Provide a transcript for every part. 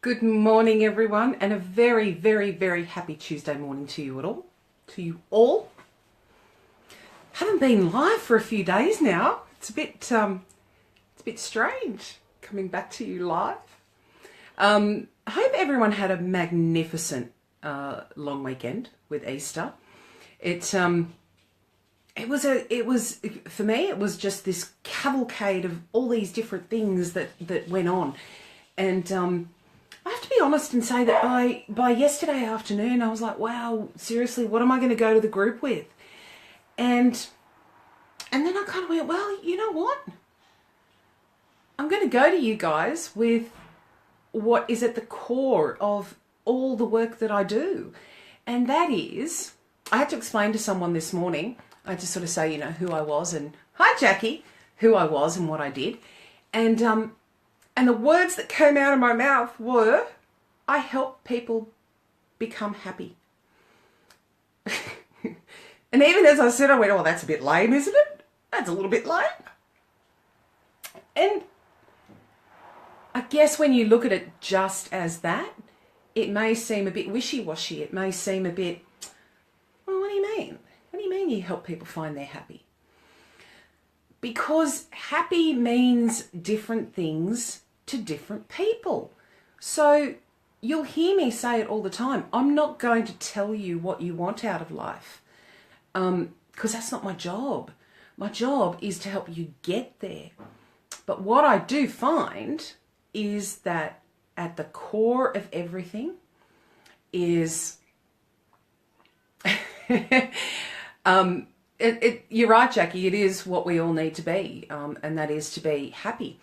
Good morning, everyone, and a very, very, very happy Tuesday morning to you all. Haven't been live for a few days now. It's a bit strange coming back to you live. I hope everyone had a magnificent long weekend with Easter. It was for me. It was just this cavalcade of all these different things that went on, and I have to be honest and say that by yesterday afternoon, I was like, wow, seriously, what am I going to go to the group with? And then I kind of went, well, you know what? I'm going to go to you guys with what is at the core of all the work that I do. And that is, I had to explain to someone this morning, I had to sort of say, you know, who I was and, hi Jackie, who I was and what I did. And the words that came out of my mouth were, I help people become happy. And even as I said, I went, oh, that's a bit lame, isn't it? That's a little bit lame. And I guess when you look at it just as that, it may seem a bit wishy-washy. It may seem a bit, well, what do you mean? What do you mean you help people find they're happy? Because happy means different things to different people. So you'll hear me say it all the time. I'm not going to tell you what you want out of life, because that's not my job. My job is to help you get there. But what I do find is that at the core of everything is you're right, Jackie, it is what we all need to be, and that is to be happy.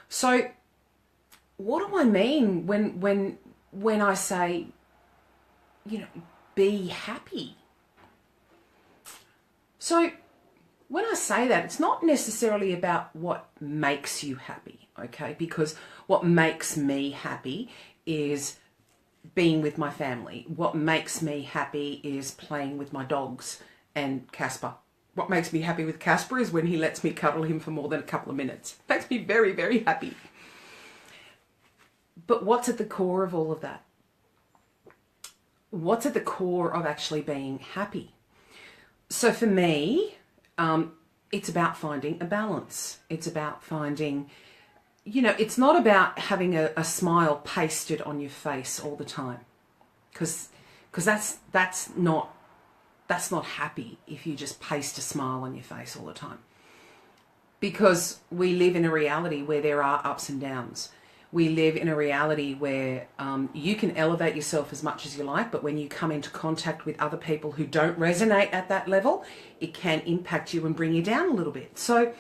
So what do I mean when I say, you know, be happy? So when I say that, it's not necessarily about what makes you happy, okay? Because what makes me happy is being with my family. What makes me happy is playing with my dogs and Casper. What makes me happy with Casper is when he lets me cuddle him for more than a couple of minutes. Makes me very, very happy. But what's at the core of all of that? What's at the core of actually being happy? So for me, it's about finding a balance. It's about finding, you know, it's not about having a smile pasted on your face all the time, because that's not happy if you just paste a smile on your face all the time. Because we live in a reality where there are ups and downs. We live in a reality where you can elevate yourself as much as you like, but when you come into contact with other people who don't resonate at that level, it can impact you and bring you down a little bit. So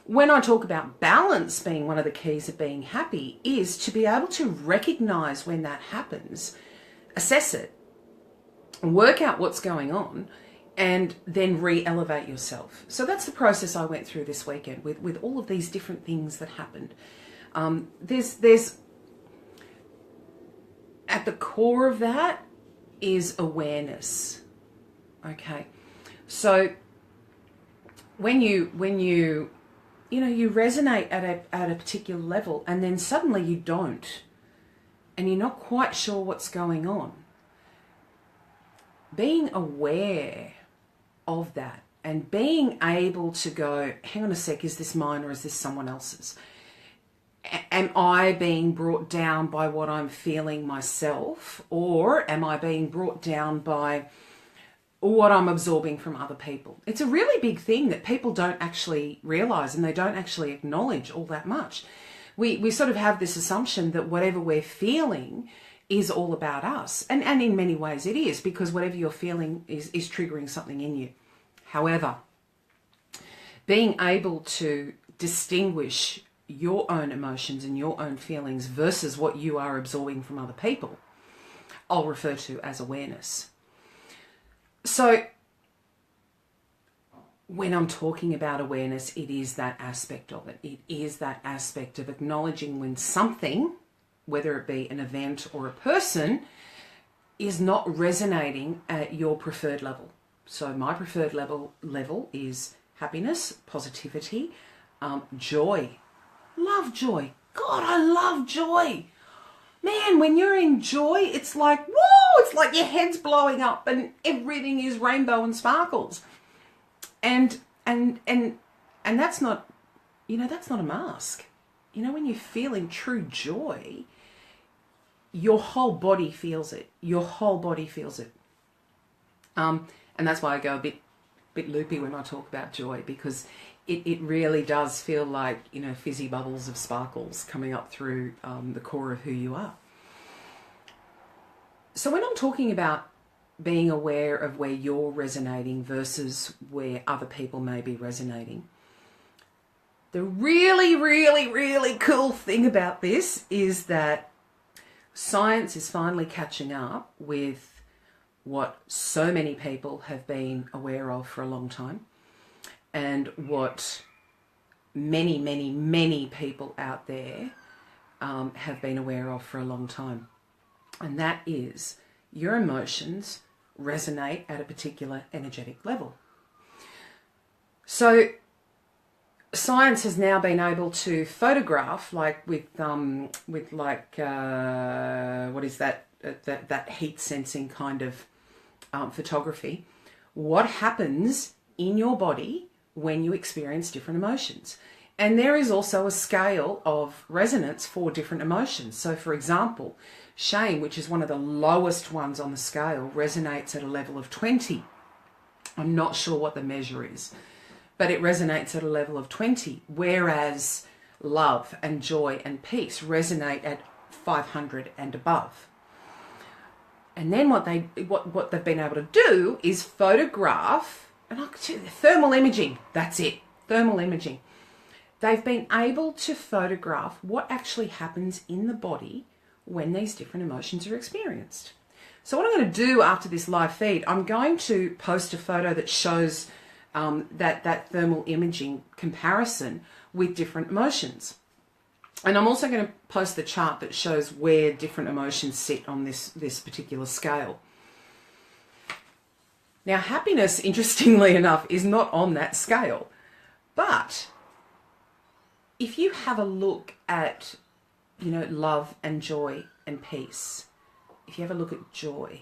when I talk about balance being one of the keys of being happy, is to be able to recognize when that happens, assess it, work out what's going on, and then re-elevate yourself. So that's the process I went through this weekend with all of these different things that happened. There's at the core of that is awareness. Okay. So when you resonate at a particular level, and then suddenly you don't, and you're not quite sure what's going on, being aware of that and being able to go, hang on a sec, is this mine or is this someone else's? Am I being brought down by what I'm feeling myself, or am I being brought down by what I'm absorbing from other people? It's a really big thing that people don't actually realize, and they don't actually acknowledge all that much. We sort of have this assumption that whatever we're feeling is all about us. And in many ways it is, because whatever you're feeling is triggering something in you. However, being able to distinguish your own emotions and your own feelings versus what you are absorbing from other people, I'll refer to as awareness. So when I'm talking about awareness, it is that aspect of it. It is that aspect of acknowledging when something, whether it be an event or a person, is not resonating at your preferred level. So my preferred level is happiness, positivity, joy. Love joy. God, I love joy. Man, when you're in joy, it's like, whoa, it's like your head's blowing up and everything is rainbow and sparkles. And that's not, that's not a mask. When you're feeling true joy, your whole body feels it. Your whole body feels it. And that's why I go a bit loopy when I talk about joy, because it really does feel like, fizzy bubbles of sparkles coming up through the core of who you are. So when I'm talking about being aware of where you're resonating versus where other people may be resonating, the really, really, really cool thing about this is that science is finally catching up with what so many people have been aware of for a long time, and what many, many, many people out there have been aware of for a long time. And that is, your emotions resonate at a particular energetic level. So science has now been able to photograph, like with what is that heat sensing kind of photography, what happens in your body when you experience different emotions. And there is also a scale of resonance for different emotions. So for example, shame, which is one of the lowest ones on the scale, resonates at a level of 20. I'm not sure what the measure is, but it resonates at a level of 20, whereas love and joy and peace resonate at 500 and above. And then what they've been able to do is photograph, and I'll tell you, thermal imaging, that's it, thermal imaging. They've been able to photograph what actually happens in the body when these different emotions are experienced. So what I'm going to do after this live feed, I'm going to post a photo that shows that thermal imaging comparison with different emotions. And I'm also going to post the chart that shows where different emotions sit on this particular scale. Now, happiness, interestingly enough, is not on that scale. But if you have a look at, love and joy and peace, if you have a look at joy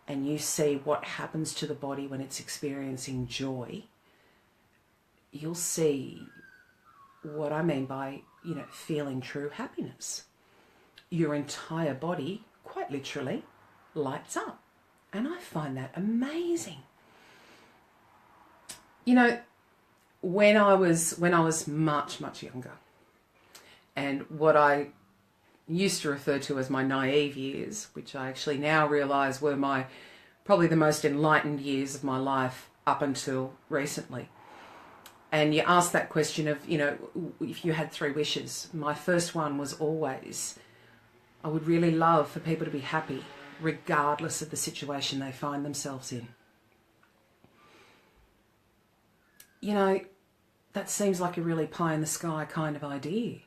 and you see what happens to the body when it's experiencing joy, you'll see what I mean by, feeling true happiness. Your entire body, quite literally, lights up. And I find that amazing. When I was much, much younger, and what I used to refer to as my naive years, which I actually now realise were probably the most enlightened years of my life up until recently. And you ask that question of, if you had 3 wishes, my first one was always, I would really love for people to be happy, regardless of the situation they find themselves in. That seems like a really pie in the sky kind of idea.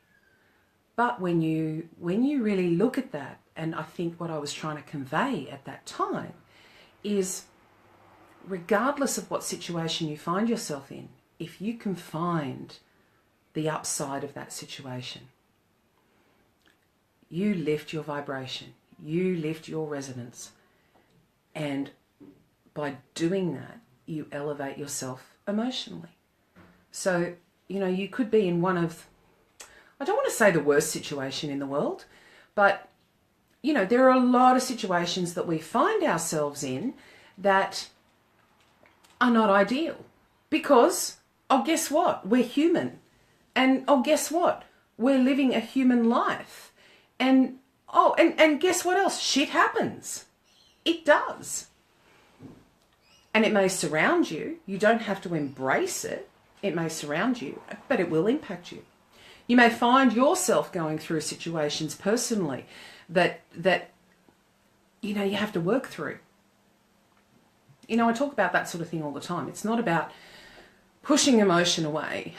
But when you really look at that, and I think what I was trying to convey at that time is, regardless of what situation you find yourself in, if you can find the upside of that situation, you lift your vibration, you lift your resonance, and by doing that, you elevate yourself emotionally. So, you could be in one of, I don't want to say the worst situation in the world, but, there are a lot of situations that we find ourselves in that are not ideal. Because, guess what? We're human. And, guess what? We're living a human life. And, and guess what else? Shit happens. It does. And it may surround you. You don't have to embrace it. It may surround you, but it will impact you. You may find yourself going through situations personally that you have to work through. I talk about that sort of thing all the time. It's not about pushing emotion away.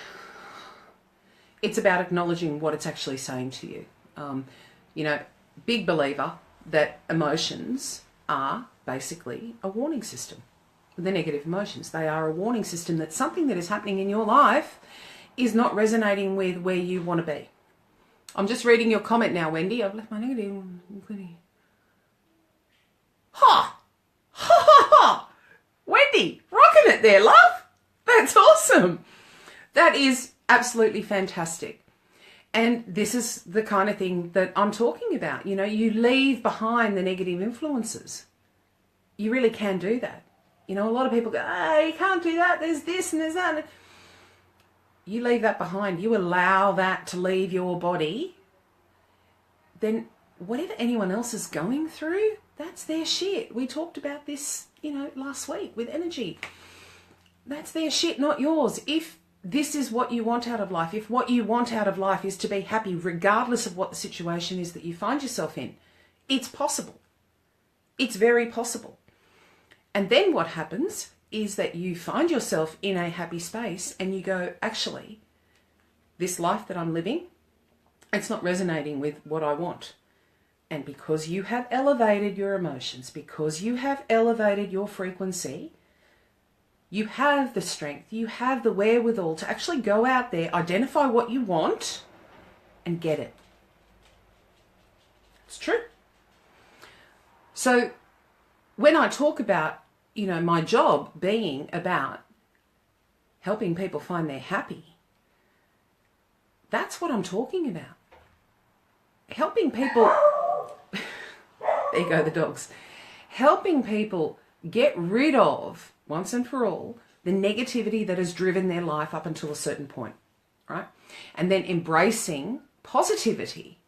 It's about acknowledging what it's actually saying to you. Big believer that emotions are basically a warning system. The negative emotions, they are a warning system that something that is happening in your life is not resonating with where you want to be. I'm just reading your comment now, Wendy. I've left my negative, including... Ha! Ha ha ha! Wendy, rocking it there, love. That's awesome. That is absolutely fantastic. And this is the kind of thing that I'm talking about. You know, you leave behind the negative influences. You really can do that. You know, a lot of people go, oh, you can't do that. There's this and there's that. You leave that behind. You allow that to leave your body. Then whatever anyone else is going through, that's their shit. We talked about this, you know, last week with energy. That's their shit, not yours. If this is what you want out of life, if what you want out of life is to be happy, regardless of what the situation is that you find yourself in, it's possible. It's very possible. And then what happens is that you find yourself in a happy space and you go, actually, this life that I'm living, it's not resonating with what I want. And because you have elevated your emotions, because you have elevated your frequency, you have the strength, you have the wherewithal to actually go out there, identify what you want, and get it. It's true. So when I talk about, you know, my job being about helping people find their happy, that's what I'm talking about. Helping people, there you go, the dogs. Helping people get rid of, once and for all, the negativity that has driven their life up until a certain point, right? And then embracing positivity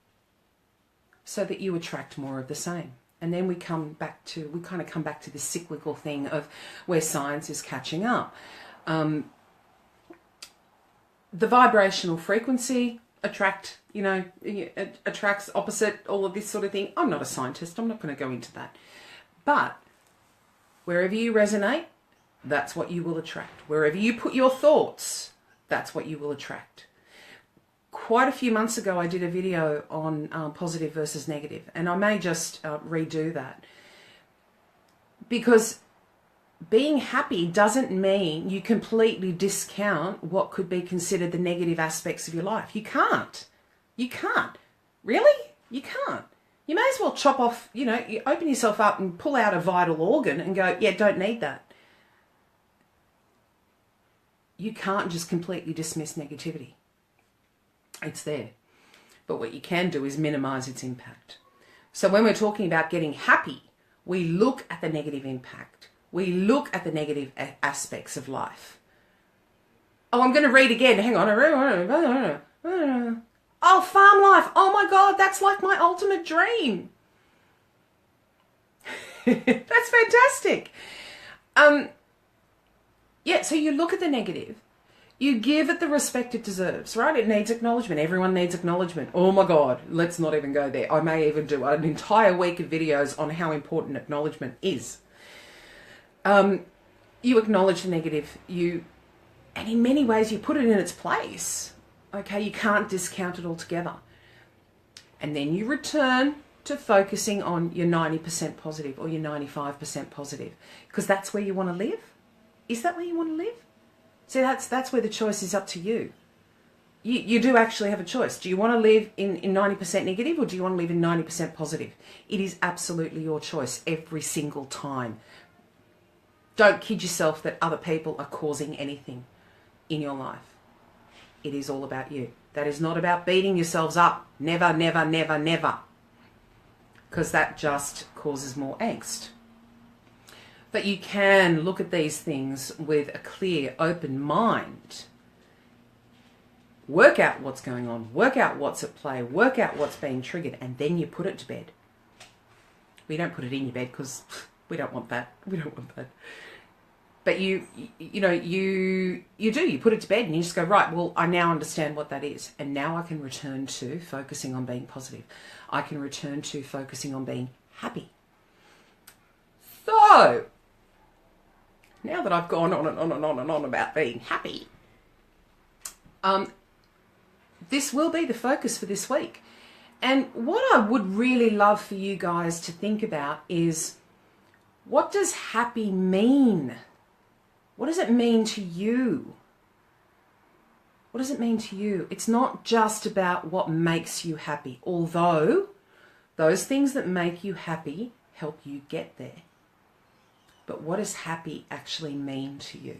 so that you attract more of the same. And then we kind of come back to this cyclical thing of where science is catching up. The vibrational frequency attracts opposite, all of this sort of thing. I'm not a scientist. I'm not going to go into that. But wherever you resonate, that's what you will attract. Wherever you put your thoughts, that's what you will attract. Quite a few months ago, I did a video on positive versus negative, and I may just redo that. Because being happy doesn't mean you completely discount what could be considered the negative aspects of your life. You can't. You can't. Really? You can't. You may as well chop off, you know, you open yourself up and pull out a vital organ and go, yeah, don't need that. You can't just completely dismiss negativity. It's there. But what you can do is minimize its impact. So when we're talking about getting happy, we look at the negative impact. We look at the negative aspects of life. Oh, I'm going to read again. Hang on. Oh, farm life. Oh my God, that's like my ultimate dream. That's fantastic. Yeah, so you look at the negative. You give it the respect it deserves, right? It needs acknowledgement. Everyone needs acknowledgement. Oh my God, let's not even go there. I may even do an entire week of videos on how important acknowledgement is. You acknowledge the negative, and in many ways you put it in its place. Okay, you can't discount it altogether. And then you return to focusing on your 90% positive or your 95% positive, because that's where you want to live. Is that where you want to live? See, that's where the choice is up to you. You do actually have a choice. Do you want to live in 90% negative, or do you want to live in 90% positive? It is absolutely your choice every single time. Don't kid yourself that other people are causing anything in your life. It is all about you. That is not about beating yourselves up. Never, never, never, never. Because that just causes more angst. But you can look at these things with a clear, open mind. Work out what's going on. Work out what's at play. Work out what's being triggered. And then you put it to bed. We don't put it in your bed because we don't want that. We don't want that. But you do. You put it to bed and you just go, right, well, I now understand what that is. And now I can return to focusing on being positive. I can return to focusing on being happy. So, now that I've gone on and on and on and on about being happy, this will be the focus for this week. And what I would really love for you guys to think about is, what does happy mean? What does it mean to you? What does it mean to you? It's not just about what makes you happy, although those things that make you happy help you get there. But what does happy actually mean to you?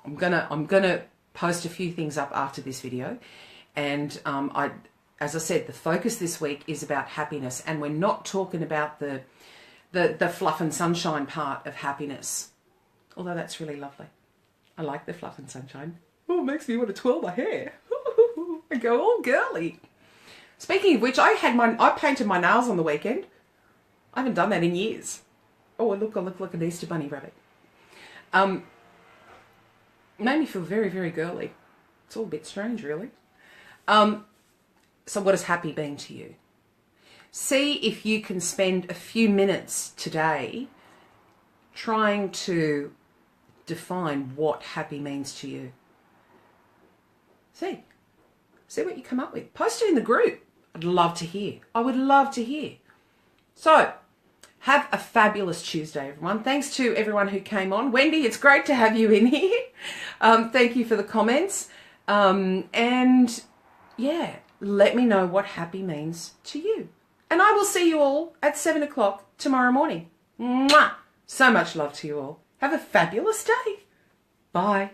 I'm gonna post a few things up after this video, and as I said, the focus this week is about happiness, and we're not talking about the fluff and sunshine part of happiness, although that's really lovely. I like the fluff and sunshine. Oh, it makes me want to twirl my hair and go all girly. Speaking of which, I painted my nails on the weekend. I haven't done that in years. Oh, I look like an Easter bunny rabbit. Made me feel very, very girly. It's all a bit strange, really. So what does happy mean to you? See if you can spend a few minutes today trying to define what happy means to you. See what you come up with. Post it in the group. I'd love to hear. I would love to hear. So, have a fabulous Tuesday, everyone. Thanks to everyone who came on. Wendy, it's great to have you in here. Thank you for the comments. And yeah, let me know what happy means to you. And I will see you all at 7 o'clock tomorrow morning. Mwah! So much love to you all. Have a fabulous day. Bye.